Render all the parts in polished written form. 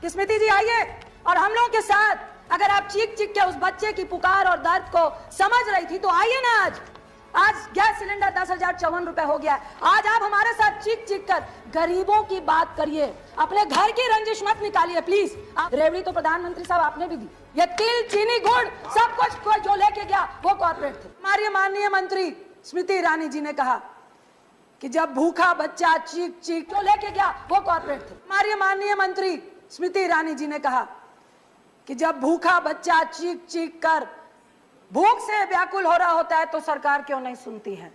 कि स्मृति जी आइए और हम लोगों के साथ, अगर आप चीख चीख के उस बच्चे की पुकार और दर्द को समझ रही थी तो आइए ना। आज गैस सिलेंडर 10,054 रुपए हो गया है। आज आप हमारे साथ चीख चीख कर गरीबों की बात करिए, अपने घर की रंजिश मत निकालिए प्लीज। आप रेवड़ी तो प्रधानमंत्री साहब आपने भी दी, ये तिल चीनी गुड़ सब कुछ जो लेके गया वो कॉर्पोरेट थे। हमारी माननीय मंत्री स्मृति ईरानी जी ने कहा कि जब भूखा बच्चा चीख चीख जो लेके गया वो कॉर्पोरेट थे। हमारी माननीय मंत्री स्मृति ईरानी जी ने कहा कि जब भूखा बच्चा चीख चीख कर भूख से व्याकुल हो रहा होता है तो सरकार क्यों नहीं सुनती है।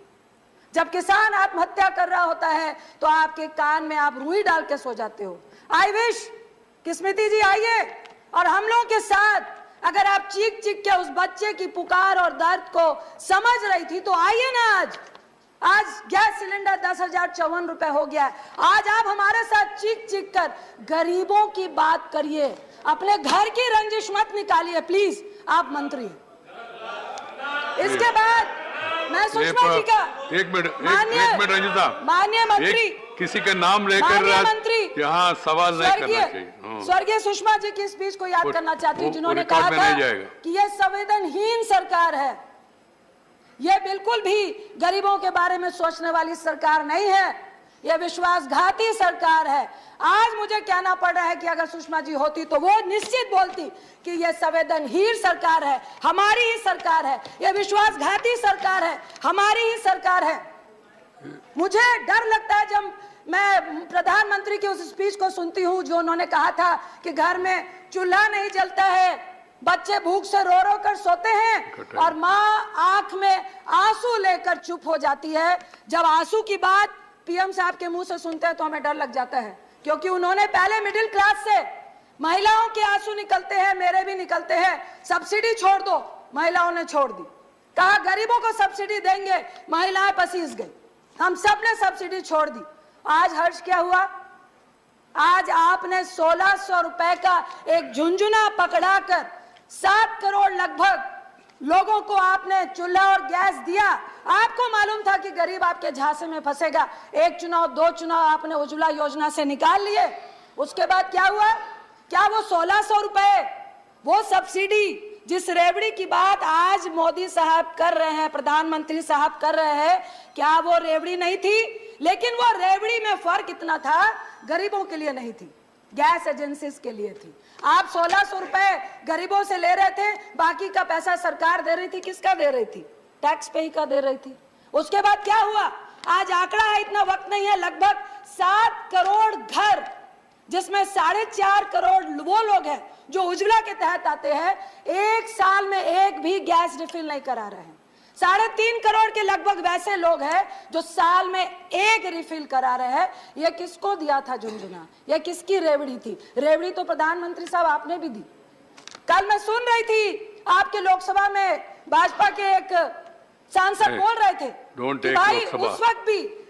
जब किसान आत्महत्या कर रहा होता है तो आपके कान में आप रुई डाल के सो जाते हो। आई विश कि स्मृति जी आइए और हम लोगों के साथ, अगर आप चीख चीख के उस बच्चे की पुकार और दर्द को समझ रही थी तो आइए ना। आज गैस सिलेंडर 10,054 रुपए हो गया है। आज आप हमारे साथ चीख चीख कर गरीबों की बात करिए, अपने घर की रंजिश मत निकालिए प्लीज। आप मंत्री हैं। इसके बाद मैं सुषमा जी का एक मिनट रंजिता, माननीय मंत्री किसी के नाम लेकर यहाँ सवाल नहीं करना चाहिए। स्वर्गीय सुषमा जी की स्पीच को याद करना चाहती हूँ, जिन्होंने कहा था कि ये संवेदनहीन सरकार है, ये बिल्कुल भी गरीबों के बारे में सोचने वाली सरकार नहीं है, ये विश्वासघाती सरकार है। आज मुझे कहना पड़ रहा है कि अगर सुषमा जी होती तो वो निश्चित बोलती कि ये संवेदनहीन सरकार है, हमारी ही सरकार है, ये विश्वासघाती सरकार है, हमारी ही सरकार है। मुझे डर लगता है जब मैं प्रधानमंत्री की उस स्पीच को सुनती हूँ जो उन्होंने कहा था कि घर में चूल्हा नहीं जलता है, बच्चे भूख से रो रो कर सोते हैं और माँ आंख में आंसू लेकर चुप हो जाती है। जब आंसू की बात पीएम साहब के मुंह से सुनते हैं तो हमें डर लग जाता है, क्योंकि उन्होंने पहले मिडिल क्लास से महिलाओं के आंसू निकलते हैं, मेरे भी निकलते हैं, सब्सिडी छोड़ दो, महिलाओं ने छोड़ दी। कहा गरीबों को सब्सिडी देंगे, महिलाएं पसीज गई, हम सब ने सब्सिडी छोड़ दी। आज हर्ष क्या हुआ? आज आपने 1600 रुपए का एक झुंझुना पकड़ाकर 7 करोड़ लगभग लोगों को आपने चूल्हा और गैस दिया। आपको मालूम था कि गरीब आपके झांसे में फंसेगा, एक चुनाव दो चुनाव आपने उज्ज्वला योजना से निकाल लिए। उसके बाद क्या हुआ? क्या वो 1600 रुपए, वो सब्सिडी जिस रेवड़ी की बात आज मोदी साहब कर रहे हैं, प्रधानमंत्री साहब कर रहे हैं, क्या वो रेवड़ी नहीं थी? लेकिन वो रेवड़ी में फर्क इतना था, गरीबों के लिए नहीं थी, गैस एजेंसीज के लिए थी। आप 1600 रुपए गरीबों से ले रहे थे, बाकी का पैसा सरकार दे रही थी। किसका दे रही थी? टैक्स पे ही का दे रही थी। उसके बाद क्या हुआ? आज आंकड़ा है, इतना वक्त नहीं है, लगभग 7 करोड़ घर, जिसमें 4.5 करोड़ वो लोग हैं जो उज्ज्वला के तहत आते हैं, एक साल में एक भी गैस रिफिल नहीं करा रहे हैं। 3.5 करोड़ के लगभग वैसे लोग हैं जो साल में एक रिफिल करा रहे हैं। ये किसको दिया था झुंझुना? ये किसकी रेवड़ी थी? रेवड़ी तो प्रधानमंत्री साहब आपने भी दी। कल मैं सुन रही थी आपके लोकसभा में भाजपा के एक सांसद बोल रहे थे कि भाई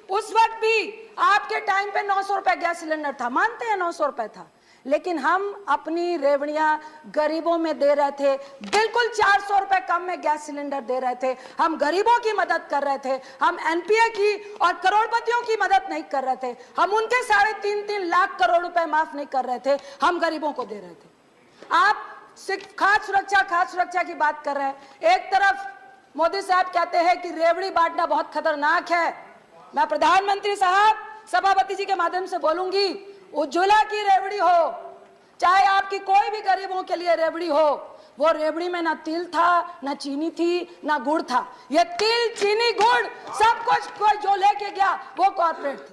उस वक्त भी आपके टाइम पे 900 रुपए गैस सिलेंडर था। मानते हैं 900 रुपए था, लेकिन हम अपनी रेवड़ियां गरीबों में दे रहे थे, बिल्कुल 400 रुपए कम में गैस सिलेंडर दे रहे थे। हम गरीबों की मदद कर रहे थे, हम एनपीए की और करोड़पतियों की मदद नहीं कर रहे थे, हम उनके 3.5 लाख करोड़ रुपए माफ नहीं कर रहे थे, हम गरीबों को दे रहे थे। आप सिर्फ खाद्य सुरक्षा की बात कर रहे हैं। एक तरफ मोदी साहब कहते हैं कि रेवड़ी बांटना बहुत खतरनाक है। मैं प्रधानमंत्री साहब सभापति जी के माध्यम से बोलूंगी, उज्ज्वला की रेवड़ी हो, चाहे आपकी कोई भी गरीबों के लिए रेवड़ी हो, वो रेवड़ी में ना तिल था, ना चीनी थी, ना गुड़ था। ये तिल चीनी गुड़ सब कुछ जो लेके गया वो कॉर्पोरेट थे।